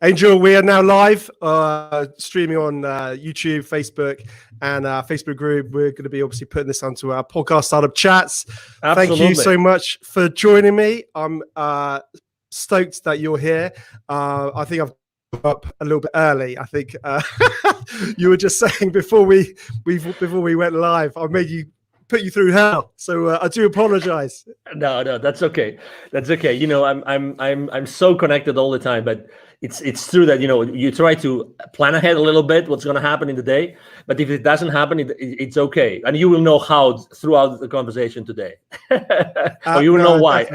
Angel, we are now live, streaming on YouTube, Facebook, and our Facebook group. We're going to be obviously putting this onto our podcast startup chats. Absolutely. Thank you so much for joining me. I'm stoked that you're here. I think I've up a little bit early. I think you were just saying before we went live, I made you put you through hell. So I do apologize. No, that's okay. That's okay. You know, I'm so connected all the time, but it's true that, you know, you try to plan ahead a little bit what's going to happen in the day, but if it doesn't happen, it's okay, and you will know how throughout the conversation today, or you will know why.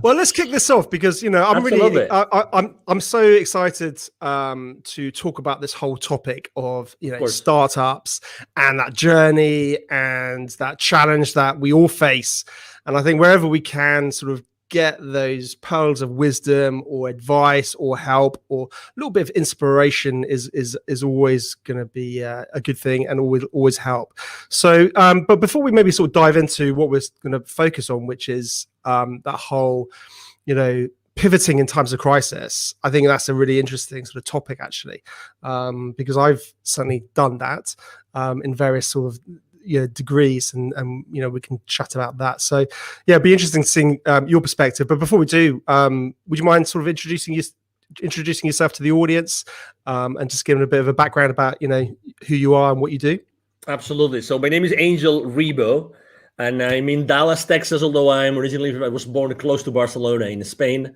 Well, let's kick this off because, you know, I'm so excited to talk about this whole topic of, you know, startups and that journey and that challenge that we all face, and I think wherever we can sort of get those pearls of wisdom or advice or help or a little bit of inspiration is always going to be a good thing and always help. So but before we maybe sort of dive into what we're going to focus on, which is that whole, you know, pivoting in times of crisis, I think that's a really interesting sort of topic actually, because I've certainly done that in various sort of degrees, and you know, we can chat about that. So yeah, it'd be interesting seeing your perspective. But before we do, would you mind sort of introducing yourself to the audience, and just giving a bit of a background about, you know, who you are and what you do? Absolutely. So my name is Angel Ribo, and I'm in Dallas, Texas, although I was born close to Barcelona in Spain.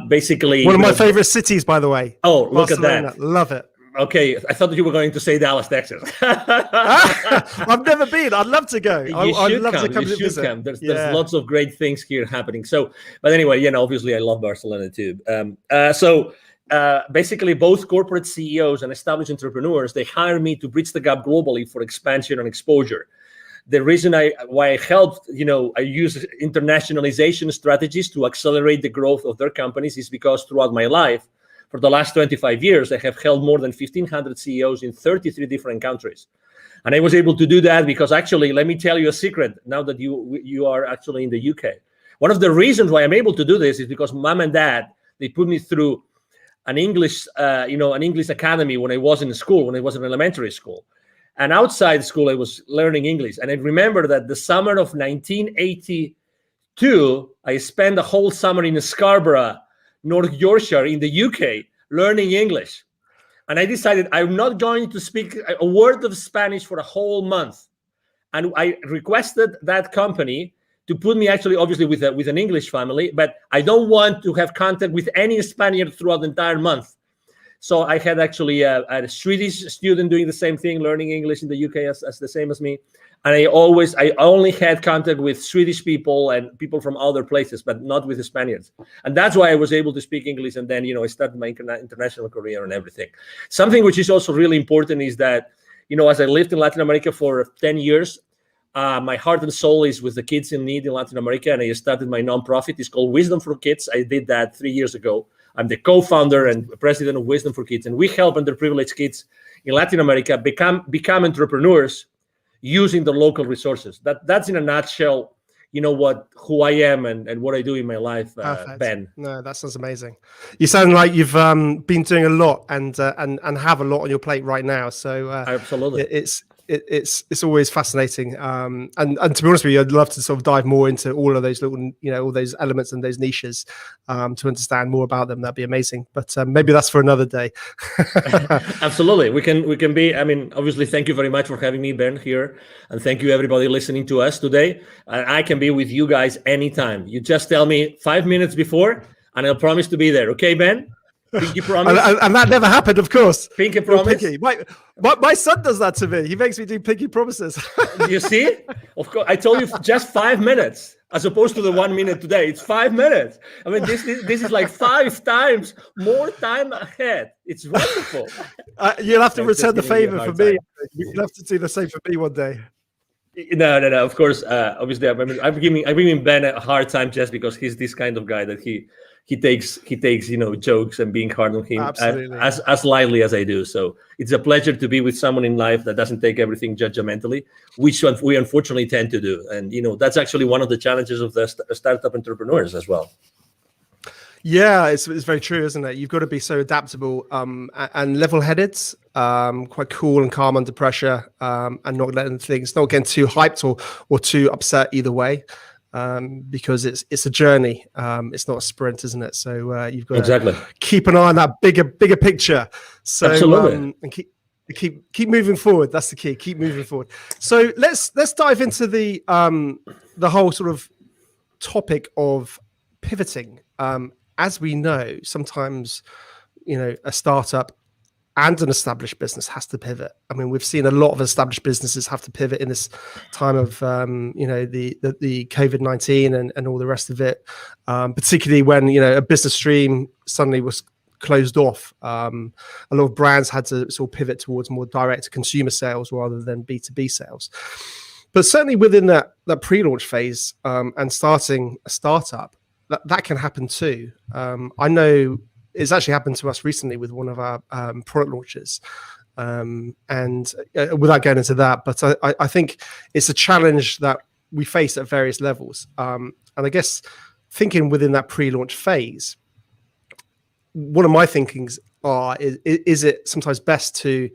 Basically one of my favorite cities, by the way. Oh, look Barcelona. at that. Love it. Okay, I thought that you were going to say Dallas, Texas. I've never been. I'd love to go. I'd love to come you to visit. Come. There's lots of great things here happening. So, but anyway, you know, obviously I love Barcelona too. Basically, both corporate CEOs and established entrepreneurs, they hire me to bridge the gap globally for expansion and exposure. The reason why I helped, you know, I use internationalization strategies to accelerate the growth of their companies is because throughout my life, for the last 25 years, I have held more than 1,500 CEOs in 33 different countries. And I was able to do that because actually, let me tell you a secret now that you are actually in the UK. One of the reasons why I'm able to do this is because mom and dad, they put me through an English academy when I was in school, when I was in elementary school. And outside school, I was learning English. And I remember that the summer of 1982, I spent a whole summer in Scarborough, North Yorkshire in the UK, learning English. And I decided I'm not going to speak a word of Spanish for a whole month. And I requested that company to put me actually, obviously, with an English family, but I don't want to have contact with any Spaniard throughout the entire month. So I had actually a Swedish student doing the same thing, learning English in the UK as the same as me. And I only had contact with Swedish people and people from other places, but not with the Spaniards. And that's why I was able to speak English. And then, you know, I started my international career and everything. Something which is also really important is that, you know, as I lived in Latin America for 10 years, my heart and soul is with the kids in need in Latin America. And I started my nonprofit. It's called Wisdom for Kids. I did that 3 years ago. I'm the co-founder and president of Wisdom for Kids. And we help underprivileged kids in Latin America become entrepreneurs using the local resources. That's in a nutshell, you know, who I am and what I do in my life, Ben. No, that sounds amazing. You sound like you've been doing a lot and have a lot on your plate right now. So absolutely, it's always fascinating. And to be honest with you, I'd love to sort of dive more into all of those little, you know, all those elements and those niches to understand more about them. That'd be amazing. But maybe that's for another day. Absolutely. We can be, I mean, obviously, thank you very much for having me, Ben, here. And thank you, everybody listening to us today. I can be with you guys anytime. You just tell me 5 minutes before, and I'll promise to be there. Okay, Ben? Pinky promise. and that never happened, of course. Pinky promise. Pinky. My son does that to me. He makes me do pinky promises. You see? Of course, I told you just 5 minutes, as opposed to the 1 minute today. It's 5 minutes. I mean, this is like 5 times more time ahead. It's wonderful. You'll have to return the favor for me. You'll have to do the same for me one day. No. Of course, obviously, I'm giving Ben a hard time just because he's this kind of guy that he takes you know, jokes and being hard on him as lightly as I do. So it's a pleasure to be with someone in life that doesn't take everything judgmentally, which we unfortunately tend to do. And you know, that's actually one of the challenges of the startup entrepreneurs as well. Yeah, it's very true, isn't it? You've got to be so adaptable and level-headed, quite cool and calm under pressure, and not getting too hyped or too upset either way, because it's a journey. It's not a sprint, isn't it? So you've got to keep an eye on that bigger picture. So Absolutely. And keep moving forward. That's the key. Keep moving forward. So let's dive into the whole sort of topic of pivoting. As we know, sometimes, a startup and an established business has to pivot. I mean, we've seen a lot of established businesses have to pivot in this time of, the COVID-19 and all the rest of it, particularly when, a business stream suddenly was closed off. A lot of brands had to sort of pivot towards more direct consumer sales rather than B2B sales. But certainly within that pre-launch phase and starting a startup, that can happen too. I know it's actually happened to us recently with one of our product launches. And without going into that, but I think it's a challenge that we face at various levels. And I guess thinking within that pre-launch phase, one of my thinkings is it sometimes best to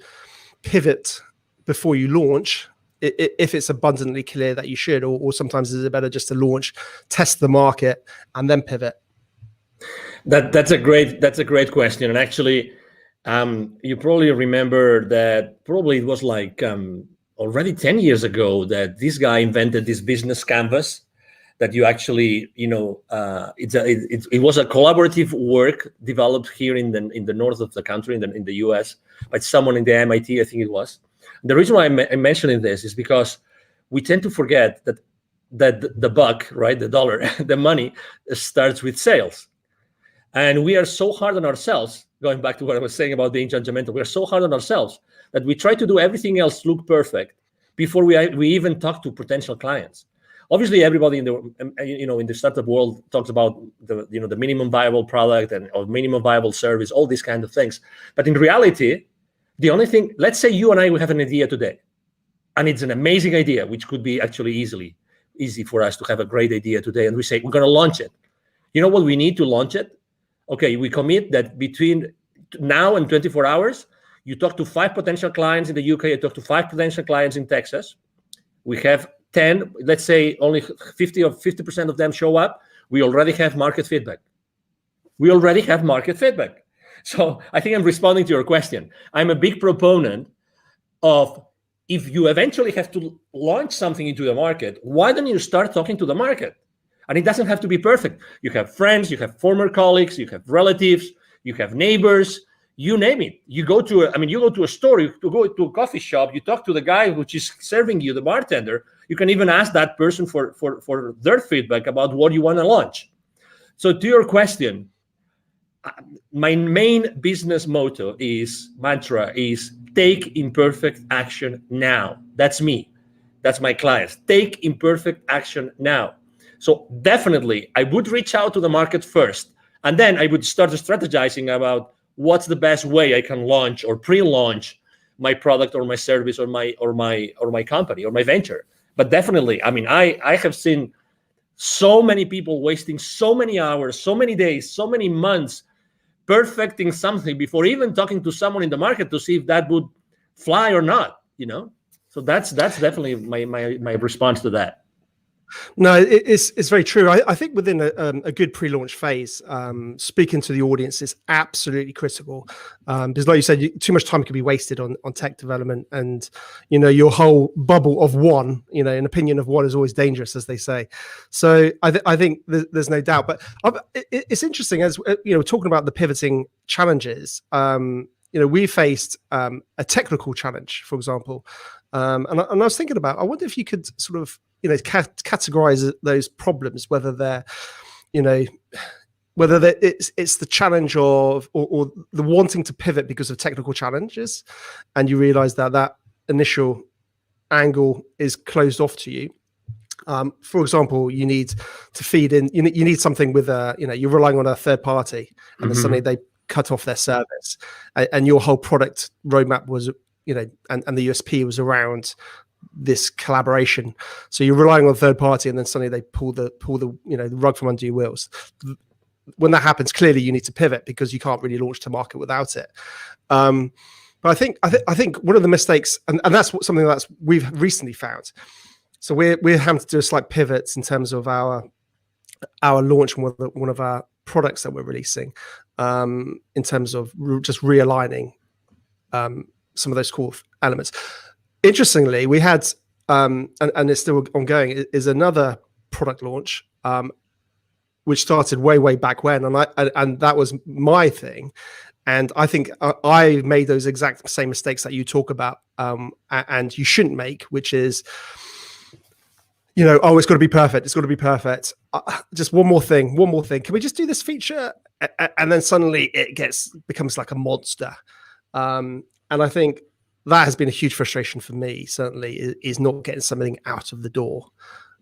pivot before you launch, if it's abundantly clear that you should, or sometimes is it better just to launch, test the market, and then pivot? That's a great question. And actually, you probably remember that probably it was like already 10 years ago that this guy invented this business canvas that you actually, it was a collaborative work developed here in the north of the country, in the US, by someone in the MIT, I think it was. The reason why I'm mentioning this is because we tend to forget that the buck, right, the dollar, the money starts with sales. And we are so hard on ourselves, going back to what I was saying about being judgmental, we are so hard on ourselves that we try to do everything else look perfect before we even talk to potential clients. Obviously, everybody in the startup world talks about the minimum viable product or minimum viable service, all these kind of things. But in reality, the only thing, let's say you and I, we have an idea today, and it's an amazing idea, which could be actually easy for us to have a great idea today. And we say, we're going to launch it. You know what we need to launch it? Okay, we commit that between now and 24 hours, you talk to 5 potential clients in the UK, you talk to 5 potential clients in Texas. We have 10, let's say only 50% of them show up. We already have market feedback. So I think I'm responding to your question. I'm a big proponent of, if you eventually have to launch something into the market, why don't you start talking to the market? And it doesn't have to be perfect. You have friends, you have former colleagues, you have relatives, you have neighbors, you name it. You go to a store, you go to a coffee shop, you talk to the guy which is serving you, the bartender. You can even ask that person for their feedback about what you want to launch. So to your question, my main business mantra is take imperfect action now. That's me. That's my clients. Take imperfect action now. So definitely, I would reach out to the market first, and then I would start strategizing about what's the best way I can launch or pre-launch my product or my service or my company or my venture. But definitely, I mean, I have seen so many people wasting so many hours, so many days, so many months perfecting something before even talking to someone in the market to see if that would fly or not. So that's definitely my response to that. No, it's very true. I think within a good pre-launch phase, speaking to the audience is absolutely critical, because like you said, too much time can be wasted on tech development, and your whole bubble of one, an opinion of one is always dangerous, as they say. So I think there's no doubt. But it's interesting, as talking about the pivoting challenges. We faced a technical challenge, for example, and I was thinking about, I wonder if you could sort of categorize those problems, whether they're it's the challenge of or the wanting to pivot because of technical challenges, and you realize that initial angle is closed off to you. For example, you need to feed in, you need something with you're relying on a third party, and then suddenly they cut off their service, and your whole product roadmap was and the USP was around this collaboration. So you're relying on a third party, and then suddenly they pull the rug from under your wheels. when that happens, clearly you need to pivot because you can't really launch to market without it. But I think one of the mistakes, and that's something that's we've recently found. So we're having to do a slight pivots in terms of our launch, one of our products that we're releasing, in terms of just realigning some of those core elements. Interestingly, we had and it's still ongoing, is another product launch which started way back when, and that was my thing. And I think I made those exact same mistakes that you talk about, and you shouldn't make, which is, it's got to be perfect. It's got to be perfect. Just one more thing. Can we just do this feature? And then suddenly it becomes like a monster. And I think that has been a huge frustration for me, certainly, is not getting something out of the door.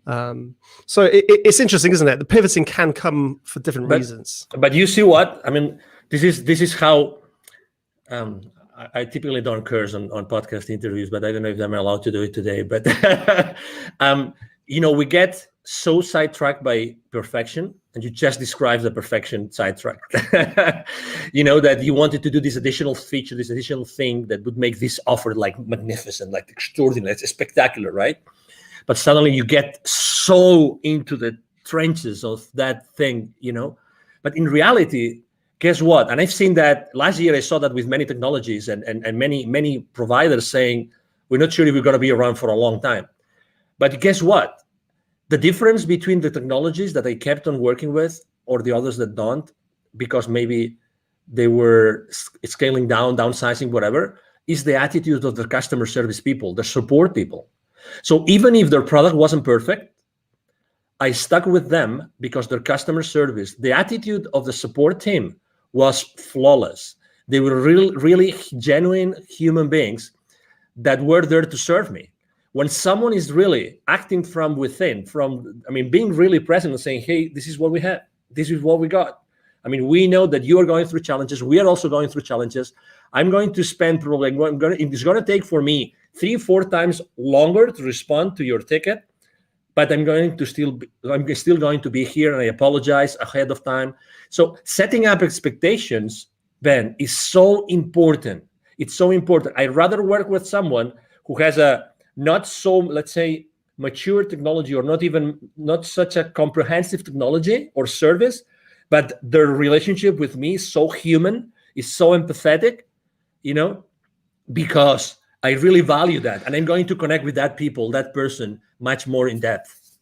So it's interesting, isn't it? The pivoting can come for different reasons. But you see what? I mean, this is how I typically don't curse on podcast interviews, but I don't know if I'm allowed to do it today. But we get so sidetracked by perfection, and you just described the perfection sidetrack. That you wanted to do this additional feature, this additional thing that would make this offer like magnificent, like extraordinary, it's spectacular, right? But suddenly you get so into the trenches of that thing, But in reality, guess what? And I've seen that last year. I saw that with many technologies and many providers saying, we're not sure if we're going to be around for a long time. But guess what? The difference between the technologies that I kept on working with or the others that don't, because maybe they were scaling down, downsizing, whatever, is the attitude of the customer service people, the support people. So even if their product wasn't perfect, I stuck with them because their customer service, the attitude of the support team was flawless. They were really genuine human beings that were there to serve me. When someone is really acting from within, being really present and saying, hey, this is what we have. This is what we got. We know that you are going through challenges. We are also going through challenges. I'm going to spend probably, it's going to take for me 3-4 times longer to respond to your ticket, but I'm still going to be here, and I apologize ahead of time. So setting up expectations, Ben, is so important. It's so important. I'd rather work with someone who has a not so, let's say, mature technology, or not such a comprehensive technology or service, but their relationship with me is so human, is so empathetic, because I really value that, and I'm going to connect with that person much more in depth.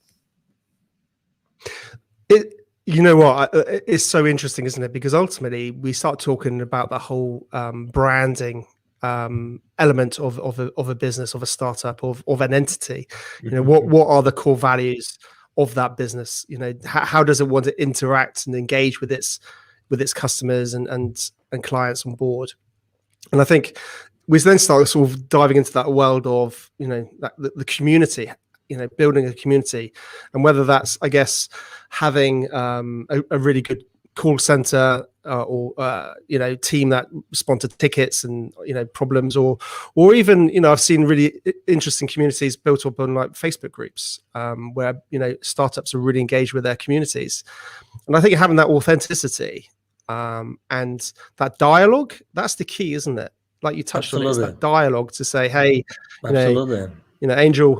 It's so interesting, isn't it? Because ultimately we start talking about the whole branding element of a business, of a startup, of an entity. What are the core values of that business? How does it want to interact and engage with its customers and clients on board? And I think we then start sort of diving into that world of the community, building a community, and whether that's, I guess, having a really good call center or team that respond to tickets and problems, or even I've seen really interesting communities built up on like Facebook groups where startups are really engaged with their communities. And I think having that authenticity and that dialogue, that's the key, isn't it? Like you touched on, it's that dialogue to say, hey, Angel,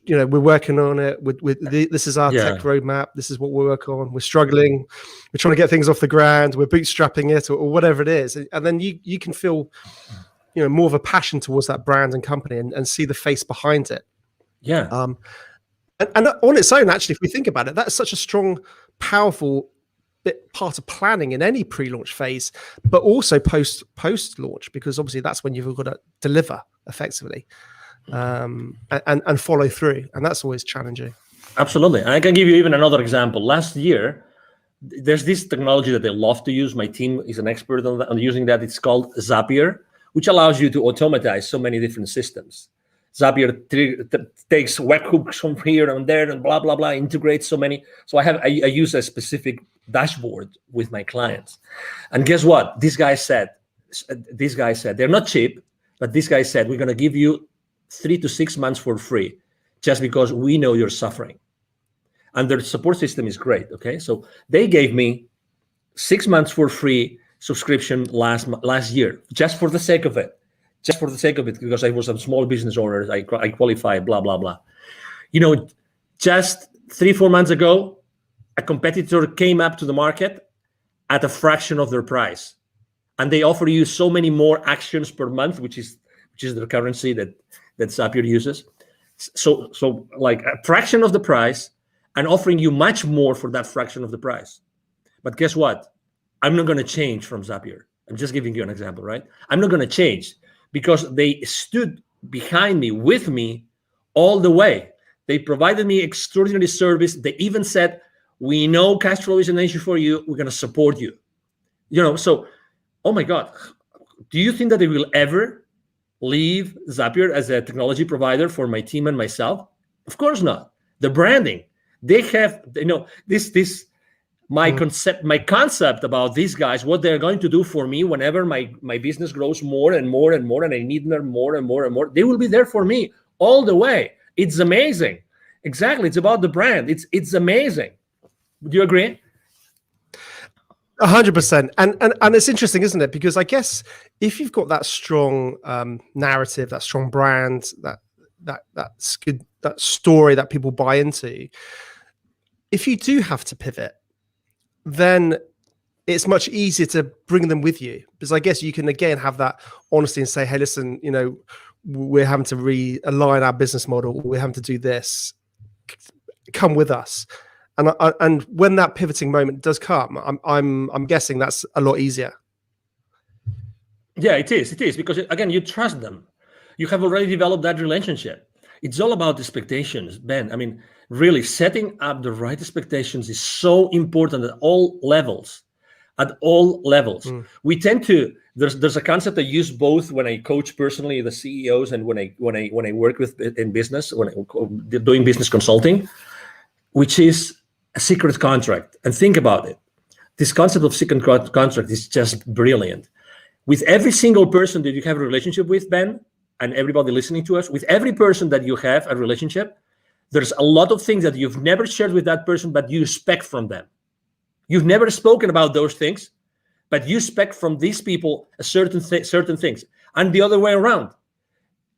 we're working on it. This is our tech roadmap. This is what we're working on. We're struggling. We're trying to get things off the ground. We're bootstrapping it, or whatever it is. And then you can feel, more of a passion towards that brand and company, and see the face behind it. Yeah. And on its own, actually, if we think about it, that's such a strong, powerful part of planning in any pre-launch phase, but also post-launch, because obviously that's when you've got to deliver effectively. And follow through, and that's always challenging. Absolutely. And I can give you even another example. Last year, there's this technology that I love to use. My team is an expert on using that. It's called Zapier, which allows you to automatize so many different systems. Zapier takes webhooks from here and there and blah blah blah, integrates so many. So I use a specific dashboard with my clients. And guess what? This guy said they're not cheap, but this guy said, we're going to give you 3 to 6 months for free, just because we know you're suffering. And their support system is great. Okay, so they gave me 6 months for free subscription last year, just for the sake of it. Just for the sake of it, because I was a small business owner, I qualify, blah, blah, blah. Just 3-4 months ago, a competitor came up to the market at a fraction of their price. And they offer you so many more actions per month, which is the currency that Zapier uses. So like a fraction of the price and offering you much more for that fraction of the price. But guess what? I'm not going to change from Zapier. I'm just giving you an example, right? I'm not going to change because they stood behind me, with me all the way. They provided me extraordinary service. They even said, we know cash flow is an issue for you. We're going to support you. So, oh my God, do you think that they will ever leave Zapier as a technology provider for my team and myself? Of course not. The branding, they have, my concept about these guys, what they're going to do for me whenever my business grows more and more and more, and I need them more and more and more, they will be there for me all the way. It's amazing. Exactly. It's about the brand. It's amazing. Do you agree? 100%. And it's interesting, isn't it? Because I guess if you've got that strong narrative, that strong brand, that's good, that story that people buy into, if you do have to pivot, then it's much easier to bring them with you, because I guess you can again have that honesty and say, hey, listen, we're having to realign our business model. We're having to do this. Come with us. And when that pivoting moment does come, I'm guessing that's a lot easier. Yeah, it is because again, you trust them. You have already developed that relationship. It's all about expectations, Ben. I mean, really setting up the right expectations is so important at all levels. We tend to, there's a concept I use both when I coach personally the CEOs and when I work with in business, when I'm doing business consulting, which is a secret contract. And think about it. This concept of secret contract is just brilliant. With every single person that you have a relationship with, Ben, and everybody listening to us, with every person that you have a relationship, there's a lot of things that you've never shared with that person, but you expect from them. You've never spoken about those things, but you expect from these people a certain things. And the other way around.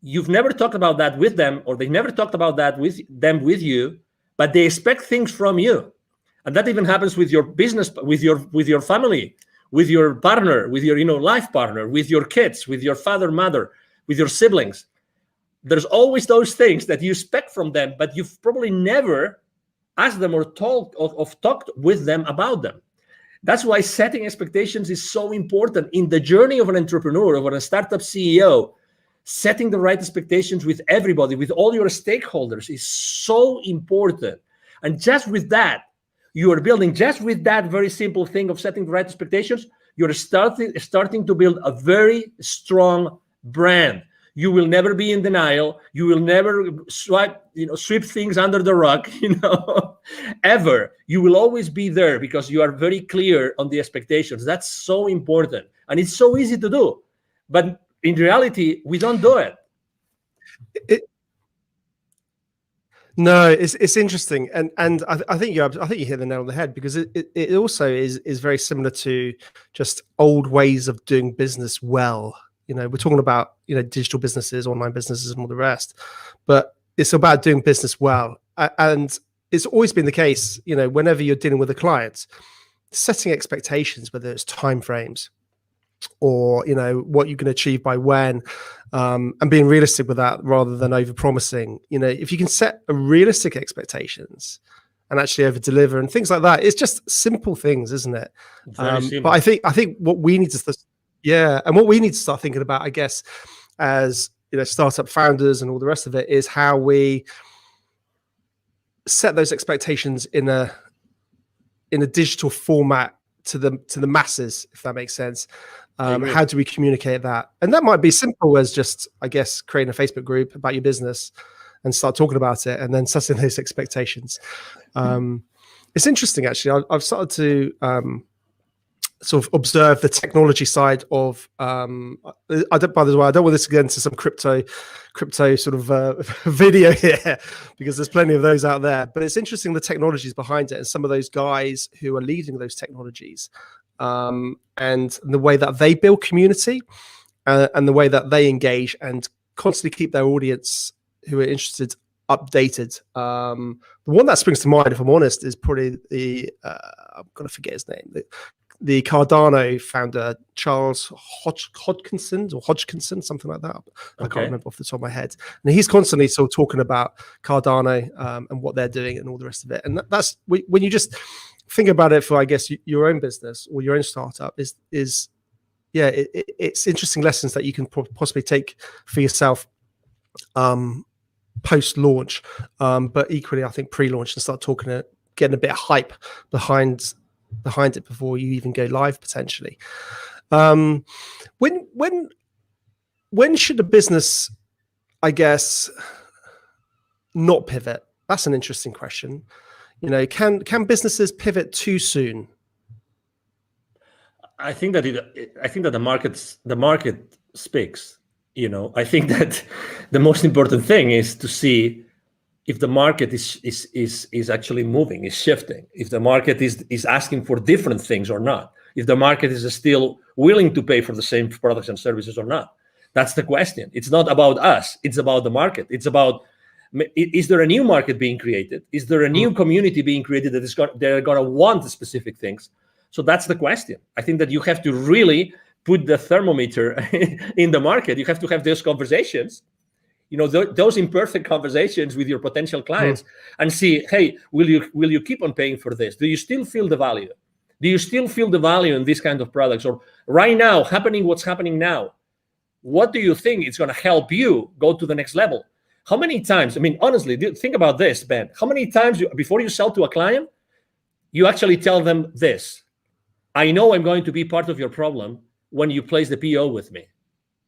You've never talked about that with them, or they never talked about that with you, but they expect things from you. And that even happens with your business, with your family, with your partner, with your life partner, with your kids, with your father, mother, with your siblings. There's always those things that you expect from them, but you've probably never asked them or talked with them about them. That's why setting expectations is so important in the journey of an entrepreneur, of a startup CEO. Setting the right expectations with everybody, with all your stakeholders, is so important. And just with that, you are building, just with that very simple thing of setting the right expectations, you're starting to build a very strong brand. You will never be in denial. You will never sweep things under the rug, ever. You will always be there because you are very clear on the expectations. That's so important. And it's so easy to do. But in reality, we don't do it. No, it's interesting, and I think you hit the nail on the head, because it also is very similar to just old ways of doing business well. We're talking about digital businesses, online businesses, and all the rest, but it's about doing business well, and it's always been the case. Whenever you're dealing with a client, setting expectations, whether it's timeframes or what you can achieve by when, and being realistic with that rather than over promising. If you can set a realistic expectations and actually over deliver and things like that, it's just simple things, isn't it? But I think what we need to what we need to start thinking about, I guess, as startup founders and all the rest of it, is how we set those expectations in a digital format to the masses, if that makes sense. How do we communicate that? And that might be simple as just, I guess, creating a Facebook group about your business and start talking about it, and then setting those expectations. It's interesting, actually. I've started to sort of observe the technology side of. By the way, I don't want this to get into some crypto sort of video here, because there's plenty of those out there. But it's interesting the technologies behind it, and some of those guys who are leading those technologies. and the way that they build community, and the way that they engage and constantly keep their audience who are interested updated. The one that springs to mind, if I'm honest, is probably the I'm gonna forget his name. The Cardano founder, Charles Hodgkinson, something like that. I can't remember off the top of my head. And he's constantly sort of talking about Cardano and what they're doing and all the rest of it. And that's when you just think about it for, I guess, your own business or your own startup it's interesting lessons that you can possibly take for yourself post-launch, but equally, I think pre-launch, and start getting a bit of hype behind it before you even go live potentially. When should a business, I guess, not pivot? That's an interesting question. Can businesses pivot too soon? I think that the market speaks. I think that the most important thing is to see if the market is actually moving, is shifting, if the market is asking for different things or not, if the market is still willing to pay for the same products and services or not. That's the question. It's not about us. It's about the market. It's about, is there a new market being created? Is there a new community being created they're going to want specific things? So that's the question. I think that you have to really put the thermometer in the market. You have to have those conversations, those imperfect conversations with your potential clients, and see, hey, will you keep on paying for this? Do you still feel the value? Do you still feel the value in these kind of products? Or right now, what's happening now, what do you think is going to help you go to the next level? How many times, honestly, think about this, Ben. How many times before you sell to a client, you actually tell them this: I know I'm going to be part of your problem when you place the PO with me,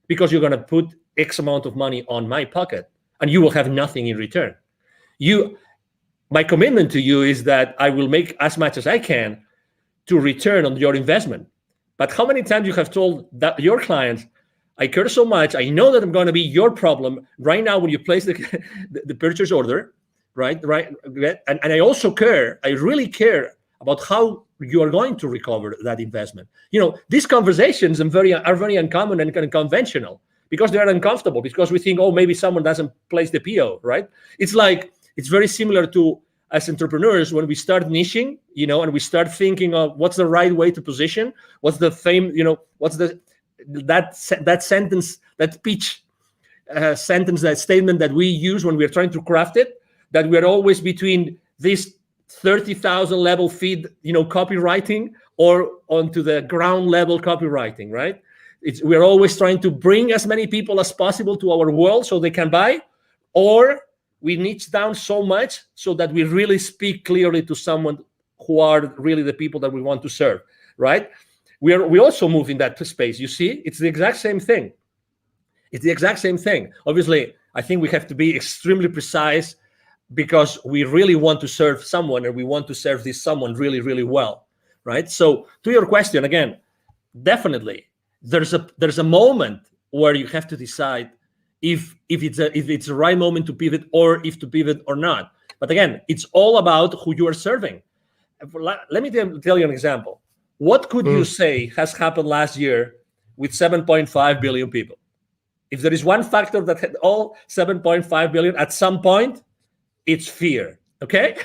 because you're going to put X amount of money on my pocket and you will have nothing in return. My commitment to you is that I will make as much as I can to return on your investment. But how many times you have told that your clients, I care so much, I know that I'm going to be your problem right now when you place the purchase order, right? And I also care, I really care about how you are going to recover that investment. These conversations are very uncommon and kind of conventional, because they are uncomfortable, because we think, oh, maybe someone doesn't place the PO, right? It's very similar to, as entrepreneurs, when we start niching, and we start thinking of what's the right way to position, what's the what's that sentence, that pitch sentence, that statement that we use when we're trying to craft it, that we're always between this 30,000 level feed, copywriting, or onto the ground level copywriting, right? We're always trying to bring as many people as possible to our world so they can buy, or we niche down so much so that we really speak clearly to someone who are really the people that we want to serve, right? We also move in that space. You see, it's the exact same thing. Obviously, I think we have to be extremely precise, because we really want to serve someone, and we want to serve this someone really, really well, right? So to your question, again, definitely there's a moment where you have to decide if it's the right moment to pivot, or if to pivot or not. But again, it's all about who you are serving. Let me tell you an example. What could you say has happened last year with 7.5 billion people? If there is one factor that had all 7.5 billion at some point, it's fear. Okay.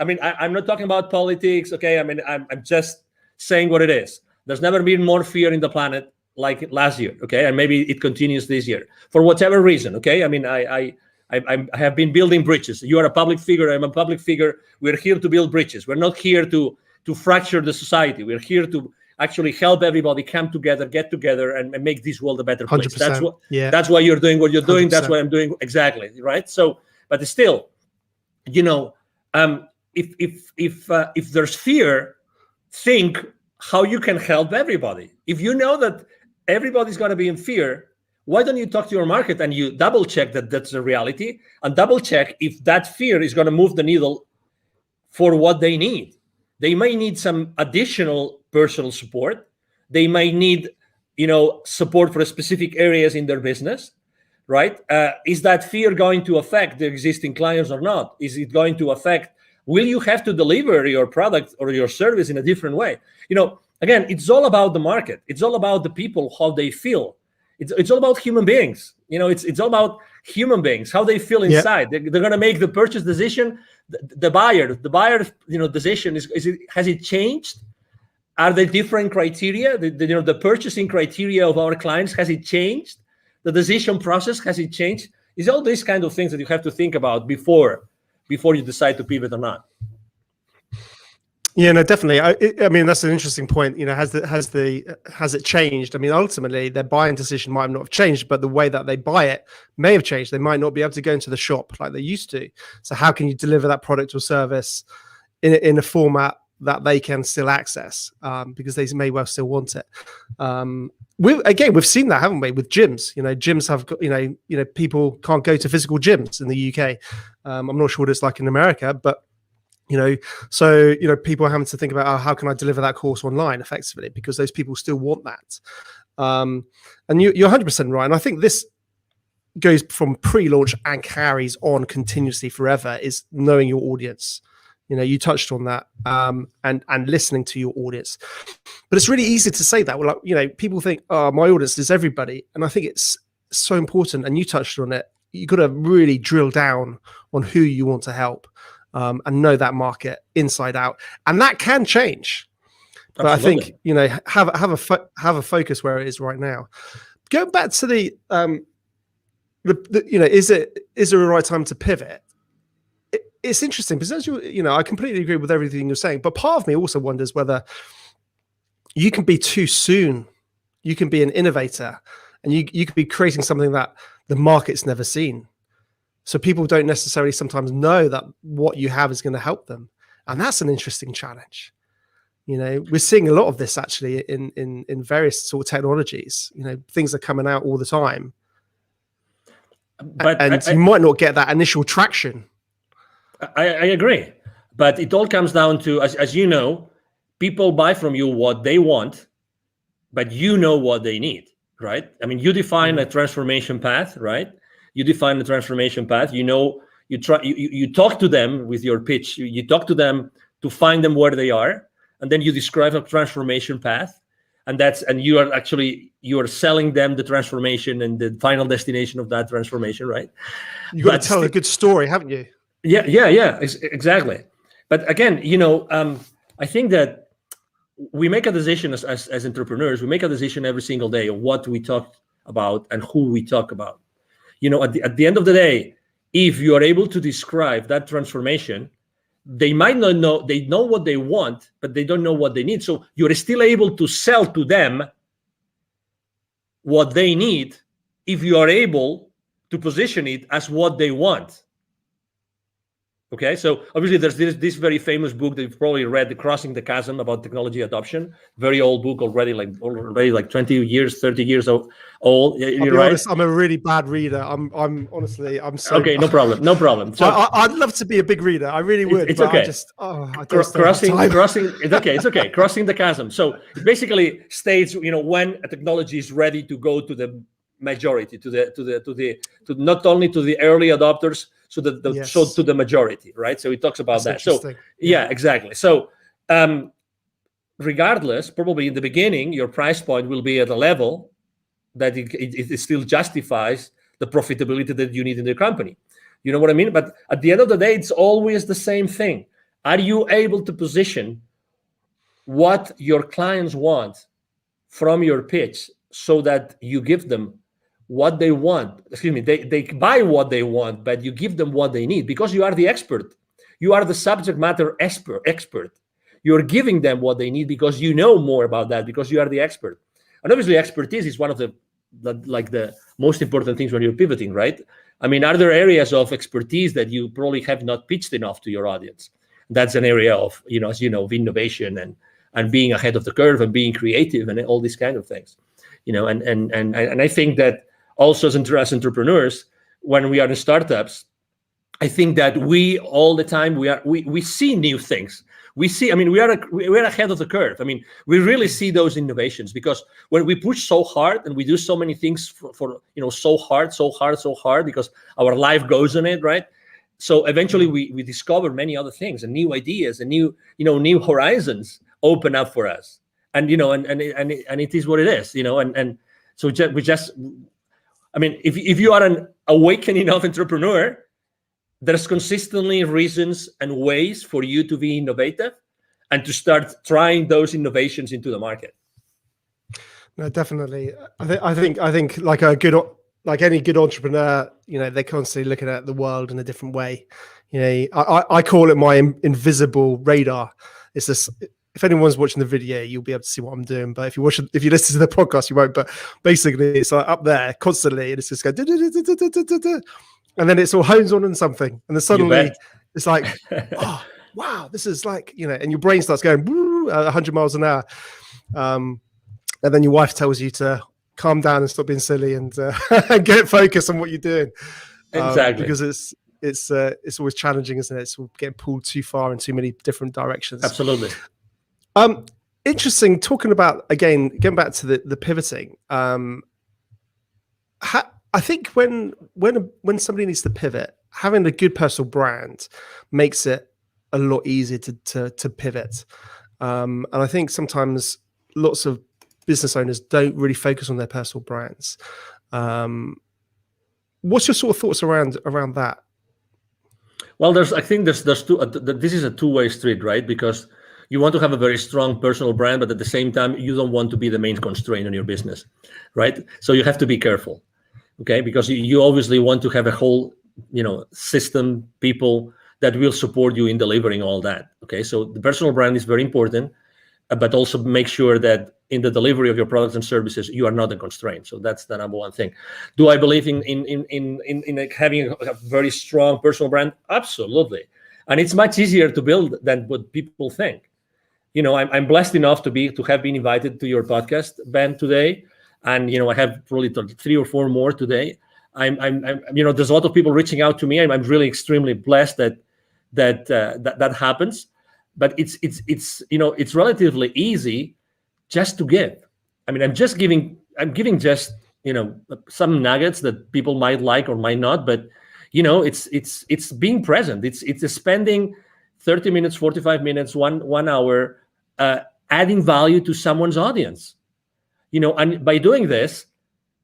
I'm not talking about politics. Okay. I'm just saying what it is. There's never been more fear in the planet like last year. Okay. And maybe it continues this year for whatever reason. Okay. I have been building bridges. You are a public figure. I'm a public figure. We're here to build bridges. We're not here to fracture the society. We're here to actually help everybody come together, get together, and make this world a better place. That's why you're doing what you're doing. 100%. That's what I'm doing. Exactly. Right. So, but still, if there's fear, think how you can help everybody. If you know that everybody's going to be in fear, why don't you talk to your market and you double check that that's the reality, and double check if that fear is going to move the needle for what they need. They may need some additional personal support. They might need, support for specific areas in their business. Right? Is that fear going to affect the existing clients or not? Is it going to affect will you have to deliver your product or your service in a different way? Again, it's all about the market. It's all about the people, how they feel. It's all about human beings. It's all about human beings, how they feel inside. They're going to make the purchase decision. The buyer, decision has it changed? Are there different criteria? The purchasing criteria of our clients, has it changed? The decision process, has it changed? It's all these kind of things that you have to think about before you decide to pivot or not. Yeah, no, definitely. I mean, that's an interesting point. Has it changed? I mean, ultimately, their buying decision might not have changed, but the way that they buy it may have changed. They might not be able to go into the shop like they used to. So, how can you deliver that product or service in a format that they can still access? Because they may well still want it. We've seen that, haven't we, with gyms? Gyms have got, people can't go to physical gyms in the UK. I'm not sure what it's like in America, but so people are having to think about, how can I deliver that course online effectively, because those people still want that. And you're 100% right. And I think this goes from pre-launch and carries on continuously forever, is knowing your audience. You touched on that, and listening to your audience. But it's really easy to say that. Well, people think, oh, my audience is everybody. And I think it's so important. And you touched on it. You got to really drill down on who you want to help. And know that market inside out, and that can change. But absolutely. I think have a focus where it is right now. Going back to the is there a right time to pivot? It's interesting because as I completely agree with everything you're saying, but part of me also wonders whether you can be too soon. You can be an innovator, and you could be creating something that the market's never seen. So people don't necessarily sometimes know that what you have is going to help them. And that's an interesting challenge. We're seeing a lot of this actually in various sort of technologies. Things are coming out all the time. But you might not get that initial traction. I agree. But it all comes down to, as you know, people buy from you what they want, but you know what they need, right? I mean, you define a transformation path, right? You define the transformation path. You talk to them with your pitch. You talk to them to find them where they are, and then you describe a transformation path, and you are selling them the transformation and the final destination of that transformation, right? You got to tell a good story, haven't you? Yeah, exactly. But again, I think that we make a decision as entrepreneurs. We make a decision every single day of what we talk about and who we talk about. At the end of the day, if you are able to describe that transformation, they might not know, they know what they want, but they don't know what they need. So you're still able to sell to them what they need if you are able to position it as what they want. Okay, so obviously there's this very famous book that you've probably read, The Crossing the Chasm, about technology adoption. Very old book already, like 20 years, 30 years old. I'll be honest, I'm a really bad reader. I'm honestly, I'm so okay. No problem. So I'd love to be a big reader. I really would. It's okay. Crossing. It's okay. Crossing the chasm. So it basically states, when a technology is ready to go to the majority, to not only to the early adopters, so to the majority, right? So it talks about that. So yeah, exactly. So regardless, probably in the beginning, your price point will be at a level that it still justifies the profitability that you need in the company. You know what I mean? But at the end of the day, it's always the same thing. Are you able to position what your clients want from your pitch so that you give them what they want? They buy what they want, but you give them what they need because you are the expert. You are the subject matter expert. You're giving them what they need because you know more about that, because you are the expert. And obviously expertise is one of the most important things when you're pivoting, right? I mean, are there areas of expertise that you probably have not pitched enough to your audience? That's an area of, as you know, of innovation and being ahead of the curve and being creative and all these kind of things, and I think that also as entrepreneurs, when we are in startups, I think that we all the time we see new things. We're ahead of the curve. I mean, we really see those innovations because when we push so hard and we do so many things for so hard, because our life goes on it, right? So eventually we discover many other things and new ideas and new horizons open up for us. And and it is what it is, and so if you are an awakening enough entrepreneur, there's consistently reasons and ways for you to be innovative and to start trying those innovations into the market. No, definitely. I think like any good entrepreneur, they're constantly looking at the world in a different way. I call it my invisible radar. It's this. If anyone's watching the video, you'll be able to see what I'm doing. But if you listen to the podcast, you won't. But basically, it's like up there constantly, and it's just going, and then it's all hones on something, and then suddenly it's like, oh wow, this is like, and your brain starts going 100 miles an hour, and then your wife tells you to calm down and stop being silly and get focused on what you're doing. Exactly, because it's always challenging, isn't it? It's getting pulled too far in too many different directions. Absolutely. Interesting. Talking about, again, getting back to the pivoting. I think when somebody needs to pivot, having a good personal brand makes it a lot easier to pivot. And I think sometimes lots of business owners don't really focus on their personal brands. What's your sort of thoughts around that? Well, I think there's two. This is a two-way street, right? Because you want to have a very strong personal brand, but at the same time, you don't want to be the main constraint on your business, right? So you have to be careful, okay? Because you obviously want to have a whole, system, people that will support you in delivering all that, okay? So the personal brand is very important, but also make sure that in the delivery of your products and services, you are not a constraint. So that's the number one thing. Do I believe in like having a very strong personal brand? Absolutely. And it's much easier to build than what people think. I'm blessed enough to have been invited to your podcast, Ben, today, and I have probably 3 or 4 more today. I'm there's a lot of people reaching out to me. I'm really extremely blessed that happens. But it's relatively easy just to give. I'm giving just some nuggets that people might like or might not, but it's being present. It's spending 30 minutes, 45 minutes, 1 hour, adding value to someone's audience. And by doing this,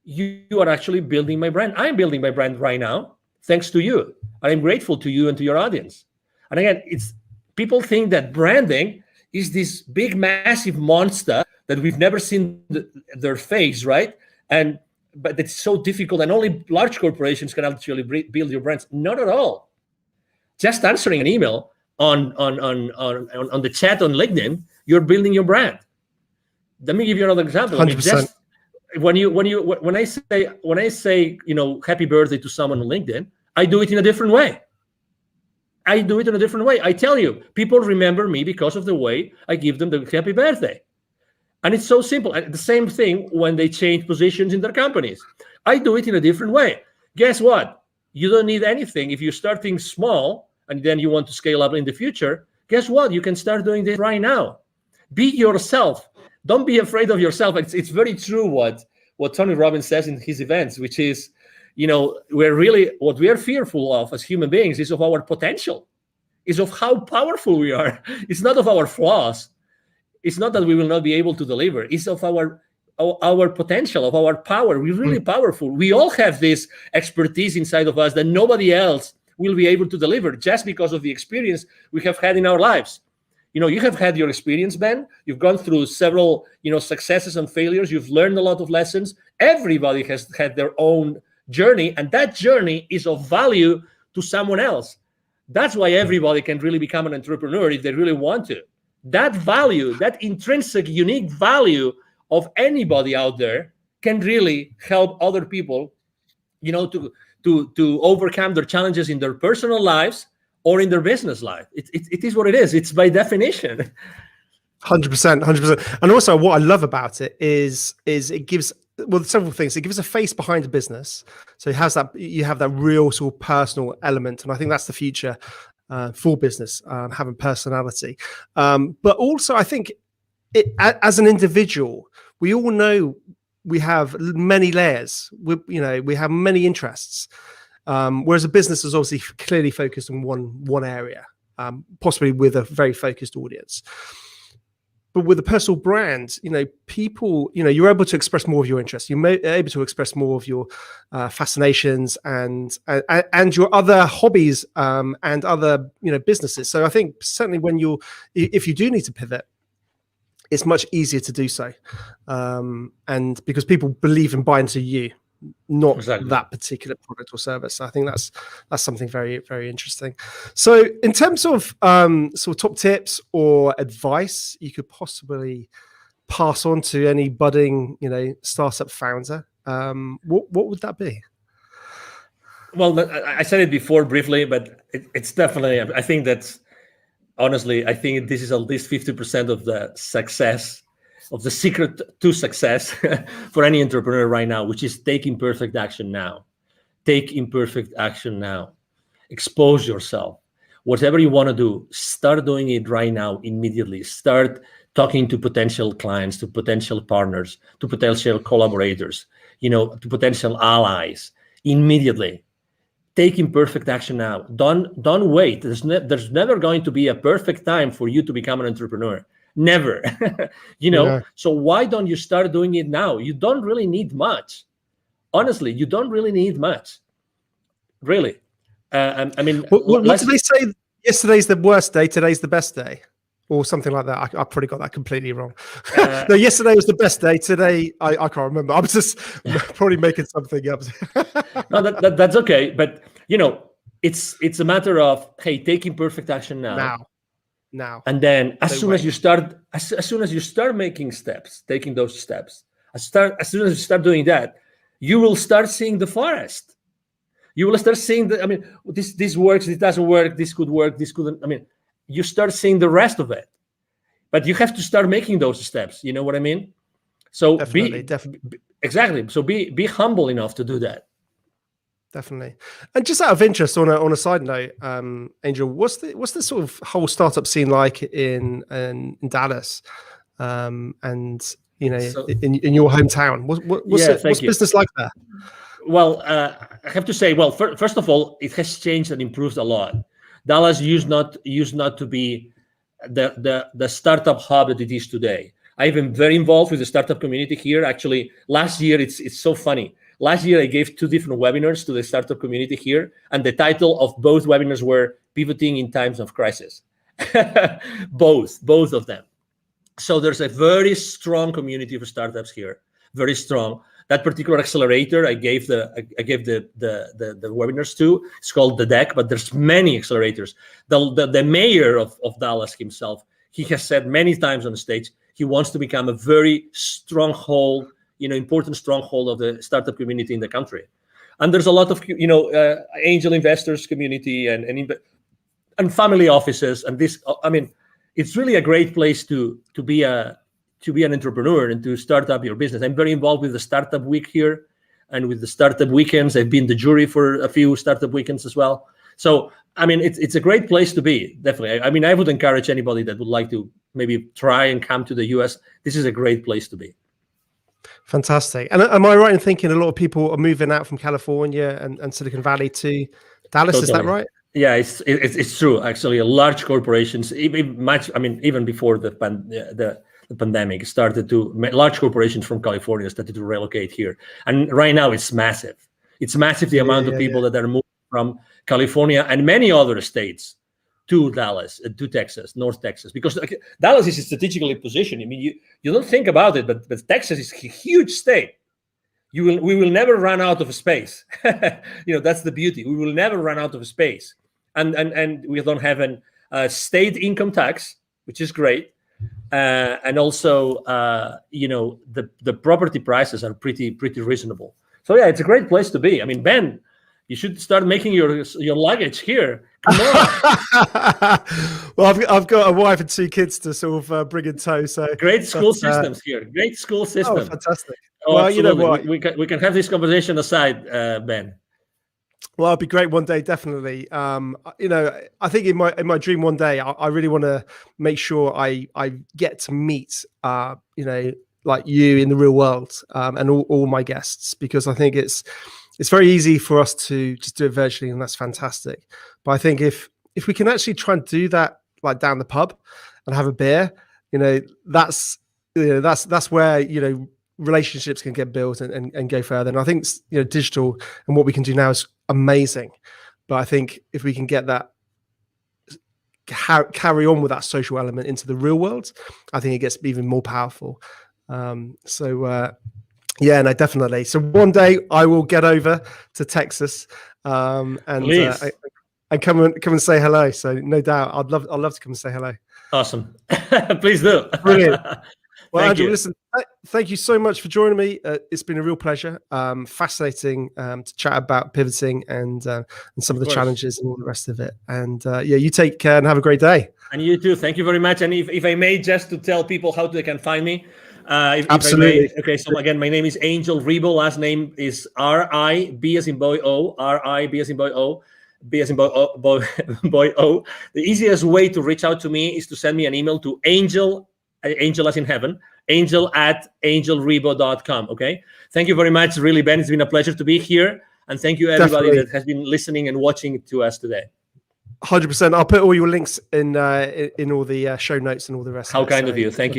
you are actually building my brand. I'm building my brand right now, thanks to you. I'm grateful to you and to your audience. And again, people think that branding is this big, massive monster that we've never seen their face, right? But it's so difficult, and only large corporations can actually build your brands. Not at all. Just answering an email on the chat on LinkedIn, you're building your brand. Let me give you another example. 100%. When I say happy birthday to someone on LinkedIn, I do it in a different way. I tell you, people remember me because of the way I give them the happy birthday. And it's so simple. And the same thing when they change positions in their companies. I do it in a different way. Guess what? You don't need anything. If you're starting small and then you want to scale up in the future, guess what? You can start doing this right now. Be yourself. Don't be afraid of yourself. It's very true what Tony Robbins says in his events, which is, what we are fearful of as human beings is of our potential, is of how powerful we are. It's not of our flaws. It's not that we will not be able to deliver. It's of our potential, of our power. We're really powerful. We all have this expertise inside of us that nobody else will be able to deliver just because of the experience we have had in our lives. You have had your experience, Ben. You've gone through several, successes and failures. You've learned a lot of lessons. Everybody has had their own journey, and that journey is of value to someone else. That's why everybody can really become an entrepreneur if they really want to. That value, that intrinsic, unique value of anybody out there can really help other people, to overcome their challenges in their personal lives or in their business life. It is what it is. It's by definition. 100%. And also what I love about it is it gives, several things. It gives a face behind the business. So it has you have that real sort of personal element. And I think that's the future for business, having personality. But also I think as an individual, we all know we have many layers. We have many interests. Whereas a business is obviously clearly focused on one area, possibly with a very focused audience. But with a personal brand, people, you're able to express more of your interests. You're able to express more of your fascinations and your other hobbies and other, businesses. So I think certainly if you do need to pivot, it's much easier to do so, and because people believe and buy into you, not that particular product or service. So I think that's something very, very interesting. So in terms of sort of top tips or advice you could possibly pass on to any budding, startup founder, what would that be? Well, I said it before briefly, but it's definitely, I think that's, honestly, I think this is at least 50% of the success, of the secret to success for any entrepreneur right now, which is take imperfect action now. Take imperfect action now. Expose yourself. Whatever you want to do, start doing it right now, immediately. Start talking to potential clients, to potential partners, to potential collaborators, to potential allies, immediately. Take imperfect action now. Don't wait. There's never going to be a perfect time for you to become an entrepreneur. Never. Yeah. So why don't you start doing it now? You don't really need much. Honestly, you don't really need much. Really. I mean, what did they say? Yesterday's the worst day, today's the best day, or something like that. I probably got that completely wrong. No, yesterday was the best day. Today, I can't remember. I'm just probably making something up. No, that's okay. But it's a matter of, hey, take imperfect action now. And then as soon as you start making steps, taking those steps, as soon as you start doing that, you will start seeing the forest. You will start seeing this works, it doesn't work, this could work, this couldn't. You start seeing the rest of it. But you have to start making those steps. You know what I mean? So definitely. Exactly. So be humble enough to do that. Definitely. And just out of interest, on a side note, Angel, what's the sort of whole startup scene like in Dallas, and in your hometown? What's business like there? Well, I have to say, first of all, it has changed and improved a lot. Dallas used not to be the startup hub that it is today. I've been very involved with the startup community here. Actually, last year, it's so funny. Last year, I gave 2 different webinars to the startup community here, and the title of both webinars were Pivoting in Times of Crisis. both of them. So there's a very strong community for startups here, very strong. That particular accelerator I gave the webinars to, it's called The Deck, but there's many accelerators. The mayor of Dallas himself, he has said many times on the stage, he wants to become a very stronghold, important stronghold of the startup community in the country. And there's a lot of, angel investors community and family offices. And this, it's really a great place to be an entrepreneur and to start up your business. I'm very involved with the Startup Week here and with the Startup Weekends. I've been the jury for a few Startup Weekends as well. So, it's a great place to be, definitely. I would encourage anybody that would like to maybe try and come to the US. This is a great place to be. Fantastic. And am I right in thinking a lot of people are moving out from California and Silicon Valley to Dallas? Totally. Is that right? Yeah, it's true. Actually, large corporations, even before the pandemic started large corporations from California started to relocate here. And right now it's massive. It's massive, the amount of people that are moving from California and many other states to Dallas, to Texas, North Texas, because Dallas is strategically positioned. You don't think about it, but Texas is a huge state. We will never run out of space. That's the beauty. We will never run out of space. And we don't have a state income tax, which is great. And also, the property prices are pretty reasonable. So yeah, it's a great place to be. Ben, you should start making your luggage here. Come on. Well, I've got a wife and 2 kids to sort of bring in tow. So great school systems here. Great school system. Oh, fantastic. Well, absolutely. You know what? We can have this conversation aside, Ben. Well, it'd be great one day, definitely. I think in my dream one day, I really want to make sure I get to meet, like you in the real world, and all my guests, because I think it's it's very easy for us to just do it virtually, and that's fantastic. But I think if we can actually try and do that, like down the pub and have a beer, that's where relationships can get built and go further. And I think digital and what we can do now is amazing. But I think if we can get that, carry on with that social element into the real world, I think it gets even more powerful. Yeah, no, definitely. So one day I will get over to Texas and come and say hello. So no doubt, I'd love to come and say hello. Awesome. Please do. Brilliant. Well, Angel, listen, thank you so much for joining me. It's been a real pleasure. Fascinating to chat about pivoting and some of the challenges and all the rest of it. And you take care and have a great day. And you too. Thank you very much. And if I may, just to tell people how they can find me. Absolutely. Okay, so again, my name is Angel Ribo. Last name is R-I-B as in boy O. R-I-B as in boy O. B as in boy O. The easiest way to reach out to me is to send me an email to angel as in heaven, angel@angelribo.com. Okay. Thank you very much. Really, Ben, it's been a pleasure to be here. And thank you everybody that has been listening and watching to us today. 100%. I'll put all your links in all the show notes and all the rest. How kind of you. Thank you.